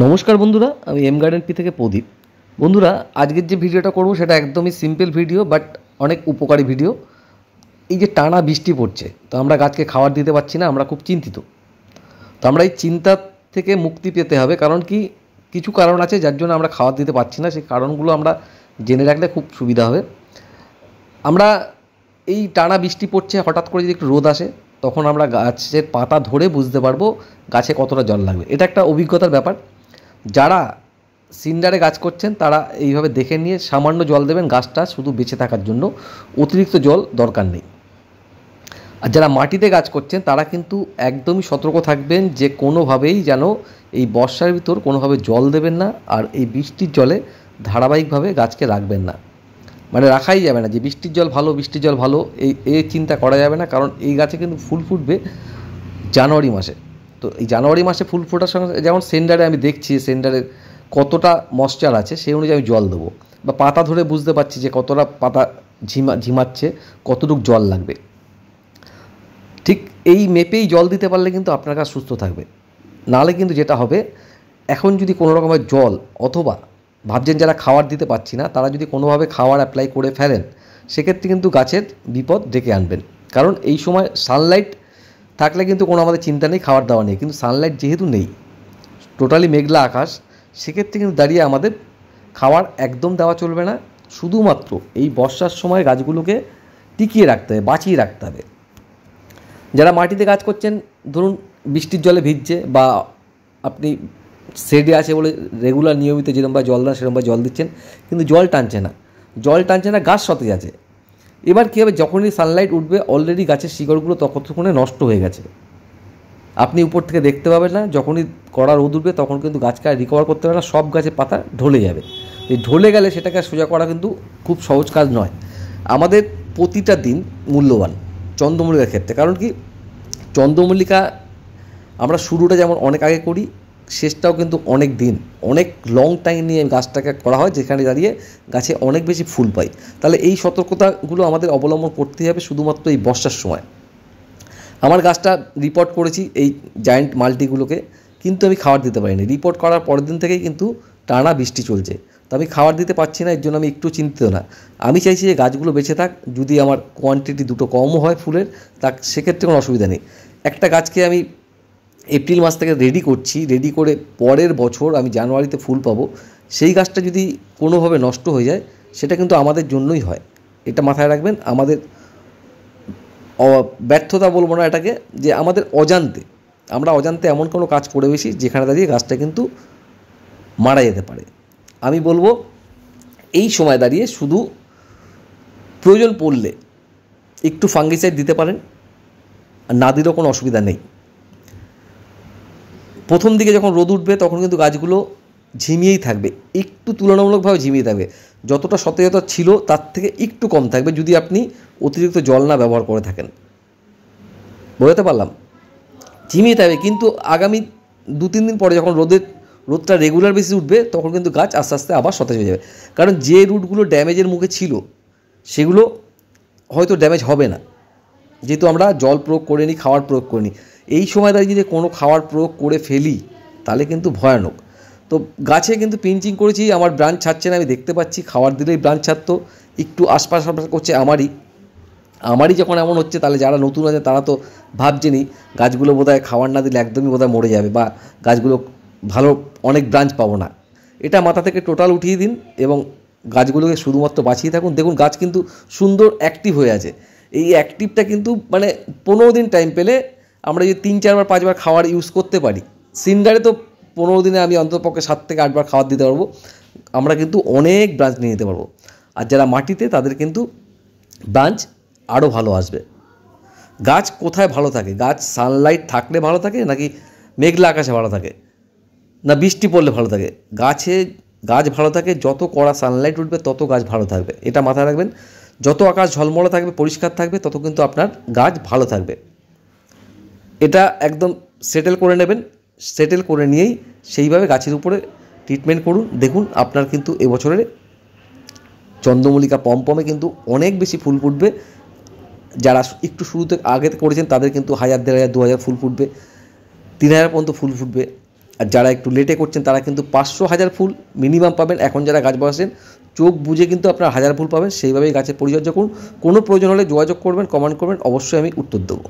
নমস্কার বন্ধুরা, আমি এম গার্ডেন পি থেকে প্রদীপ। বন্ধুরা, আজকের যে ভিডিওটা করব সেটা একদমই সিম্পল ভিডিও, বাট অনেক উপকারী ভিডিও। এই যে টানা বৃষ্টি পড়ছে, তো আমরা গাছকে খাবার দিতে পারছি না, আমরা খুব চিন্তিত। তো আমরা এই চিন্তা থেকে মুক্তি পেতে হবে, কারণ কিছু কারণ আছে যার জন্য আমরা খাবার দিতে পারছি না। সেই কারণগুলো আমরা জেনে রাখলে খুব সুবিধা হবে। আমরা এই টানা বৃষ্টি পড়ছে, হঠাৎ করে যদি একটু রোদ আসে, তখন আমরা গাছের পাতা ধরে বুঝতে পারবো গাছে কতটা জল লাগবে। এটা একটা অভিজ্ঞতার ব্যাপার। যারা সিন্ডারে গাছ করছেন তারা এইভাবে দেখে নিয়ে সামান্য জল দেবেন, গাছটা শুধু বেঁচে থাকার জন্য, অতিরিক্ত জল দরকার নেই। আর যারা মাটিতে গাছ করছেন তারা কিন্তু একদমই সতর্ক থাকবেন যে কোনোভাবেই যেন এই বর্ষার ভিতর কোনোভাবে জল দেবেন না, আর এই বৃষ্টির জলে ধারাবাহিকভাবে গাছকে রাখবেন না। মানে রাখাই যাবে না যে বৃষ্টির জল ভালো, বৃষ্টির জল ভালো, এই চিন্তা করা যাবে না। কারণ এই গাছে কিন্তু ফুল ফুটবে জানুয়ারি মাসে। তো এই জানুয়ারি মাসে ফুল ফোটার সঙ্গে যেমন সেন্ডারে আমি দেখছি সেন্ডারের কতটা ময়েশ্চার আছে, সেই অনুযায়ী আমি জল দেবো, বা পাতা ধরে বুঝতে পারছি যে কতটা পাতা ঝিমাচ্ছে, কতটুকু জল লাগবে। ঠিক এই মেপেই জল দিতে পারলে কিন্তু আপনার গাছ সুস্থ থাকবে। নাহলে কিন্তু যেটা হবে, এখন যদি কোনো রকমের জল, অথবা ভাবছেন যারা খাবার দিতে পারছি না তারা যদি কোনোভাবে খাবার অ্যাপ্লাই করে ফেলেন, সেক্ষেত্রে কিন্তু গাছের বিপদ ডেকে আনবেন। কারণ এই সময় সানলাইট থাকলে কিন্তু কোনো আমাদের চিন্তা নেই, খাবার দাওয়া নেই। কিন্তু সানলাইট যেহেতু নেই, টোটালি মেঘলা আকাশ, সেক্ষেত্রে কিন্তু দাঁড়িয়ে আমাদের খাবার একদম দেওয়া চলবে না। শুধুমাত্র এই বর্ষার সময় গাছগুলোকে টিকিয়ে রাখতে হবে, বাঁচিয়ে রাখতে হবে। যারা মাটিতে গাছ করছেন, ধরুন বৃষ্টির জলে ভিজছে, বা আপনি শেডে আছে বলে রেগুলার নিয়মিত যেরকমভাবে জল দেন সেরকমভাবে জল দিচ্ছেন, কিন্তু জল টানছে না, গাছ সতেজ আছে। এবার কী হবে, যখনই সানলাইট উঠবে অলরেডি গাছের শিকড়গুলো ততক্ষণে নষ্ট হয়ে গেছে, আপনি উপর থেকে দেখতে পাবেন না। যখনই কড়া রোদ উঠবে তখন কিন্তু গাছকে আর রিকভার করতে পারে না, সব গাছের পাতা ঢলে যাবে। এই ঢলে গেলে সেটাকে সোজা করা কিন্তু খুব সহজ কাজ নয়। আমাদের প্রতিটা দিন মূল্যবান চন্দ্রমল্লিকার ক্ষেত্রে। কারণ কি, চন্দ্রমল্লিকা আমরা শুরুটা যেমন অনেক আগে করি, শেষটাও কিন্তু অনেক দিন, অনেক লং টাইম নিয়ে গাছটাকে করা হয়, যেখানে দাঁড়িয়ে গাছে অনেক বেশি ফুল পাই। তাহলে এই সতর্কতাগুলো আমাদের অবলম্বন করতে হবে শুধুমাত্র এই বর্ষার সময়। আমার গাছটা রিপোর্ট করেছি এই জায়েন্ট মাল্টিগুলোকে, কিন্তু আমি খাবার দিতে পারিনি। রিপোর্ট করার পরের দিন থেকেই কিন্তু টানা বৃষ্টি চলছে, তো আমি খাবার দিতে পারছি না। এর জন্য আমি একটু চিন্তিত না। আমি চাইছি যে গাছগুলো বেঁচে থাক, যদি আমার কোয়ান্টিটি দুটো কমও হয় ফুলের, তা সেক্ষেত্রে কোনো অসুবিধা নেই। একটা গাছকে আমি এপ্রিল মাস থেকে রেডি করছি, রেডি করে পরের বছর আমি জানুয়ারিতে ফুল পাবো। সেই গাছটা যদি কোনোভাবে নষ্ট হয়ে যায়, সেটা কিন্তু আমাদের জন্যই হয়। এটা মাথায় রাখবেন। আমাদের ব্যর্থতা বলবো না এটাকে, যে আমাদের আমরা অজান্তে এমন কোনো কাজ করে বেশি যেখানে দাঁড়িয়ে গাছটা কিন্তু মারা যেতে পারে। আমি বলবো এই সময় দাঁড়িয়ে শুধু প্রয়োজন পড়লে একটু ফাঙ্গিসাইড দিতে পারেন, আর না দিলেও কোনো অসুবিধা নেই। প্রথম দিকে যখন রোদ উঠবে তখন কিন্তু গাছগুলো ঝিমিয়েই থাকবে, একটু তুলনামূলকভাবে ঝিমিয়ে থাকবে। যতটা সতেজতা ছিল তার থেকে একটু কম থাকবে যদি আপনি অতিরিক্ত জল না ব্যবহার করে থাকেন। বোঝাতে পারলাম? ঝিমিয়ে থাকবে, কিন্তু আগামী 2-3 দিন পরে যখন রোদটা রেগুলার বেশি উঠবে, তখন কিন্তু গাছ আস্তে আস্তে আবার সতেজ হয়ে যাবে। কারণ যে রুটগুলো ড্যামেজের মুখে ছিল সেগুলো হয়তো ড্যামেজ হবে না, যেহেতু আমরা জল প্রয়োগ করিনি, খাবার প্রয়োগ করিনি। এই সময় দাঁড়িয়ে যদি কোনো খাবার প্রয়োগ করে ফেলি তাহলে কিন্তু ভয়ানক। তো গাছে কিন্তু পিঞ্চিং করেছি, আমার ব্রাঞ্চ ছাড়ছে না, আমি দেখতে পাচ্ছি। খাবার দিলেই ব্রাঞ্চ ছাড়তো, একটু আশপাশ করছে আমারই যখন এমন হচ্ছে, তাহলে যারা নতুন আছে তারা তো ভাবছেনই গাছগুলো বোধহয় খাবার না দিলে একদমই বোধহয় মরে যাবে, বা গাছগুলো ভালো অনেক ব্রাঞ্চ পাবো না। এটা মাথা থেকে টোটাল উঠিয়ে দিন এবং গাছগুলোকে শুধুমাত্র বাঁচিয়ে থাকুন। দেখুন গাছ কিন্তু সুন্দর অ্যাক্টিভ হয়ে আছে। এই অ্যাক্টিভটা কিন্তু মানে 15 দিন টাইম পেলে আমরা যদি 3-4-5 খাবার ইউজ করতে পারি, সিন্ডারে তো 15 দিনে আমি অন্ততপক্ষে 7 থেকে 8 বার খাবার দিতে পারবো। আমরা কিন্তু অনেক ব্রাঞ্চ নিয়ে নিতে পারবো। আর যারা মাটিতে, তাদের কিন্তু ব্রাঞ্চ আরও ভালো আসবে। গাছ কোথায় ভালো থাকে? গাছ সানলাইট থাকলে ভালো থাকে, নাকি মেঘলা আকাশে ভালো থাকে, না বৃষ্টি পড়লে ভালো থাকে? গাছ ভালো থাকে যত কড়া সানলাইট উঠবে তত গাছ ভালো থাকবে। এটা মাথায় রাখবেন। যত আকাশ ঝলমলে থাকবে, পরিষ্কার থাকবে, তত কিন্তু আপনার গাছ ভালো থাকবে। এটা একদম সেটেল করে নেবেন। সেটেল করে নিয়েই সেইভাবে গাছের উপরে ট্রিটমেন্ট করুন। দেখুন আপনার কিন্তু এবছরের চন্দ্রমল্লিকা পমপমে কিন্তু অনেক বেশি ফুল ফুটবে। যারা একটু শুরুতে আগে করেছেন তাদের কিন্তু 1000, 1500, 2000 ফুল ফুটবে, 3000 পর্যন্ত ফুল ফুটবে। আর যারা একটু লেটে করছেন তারা কিন্তু 500-1000 ফুল মিনিমাম পাবেন। এখন যারা গাছ বসাচ্ছেন চোখ বুঝে কিন্তু আপনার 1000 ফুল পাবেন। সেইভাবেই গাছের পরিচর্যা করুন। কোনো প্রয়োজন হলে যোগাযোগ করবেন, কমেন্ট করবেন, অবশ্যই আমি উত্তর দেবো।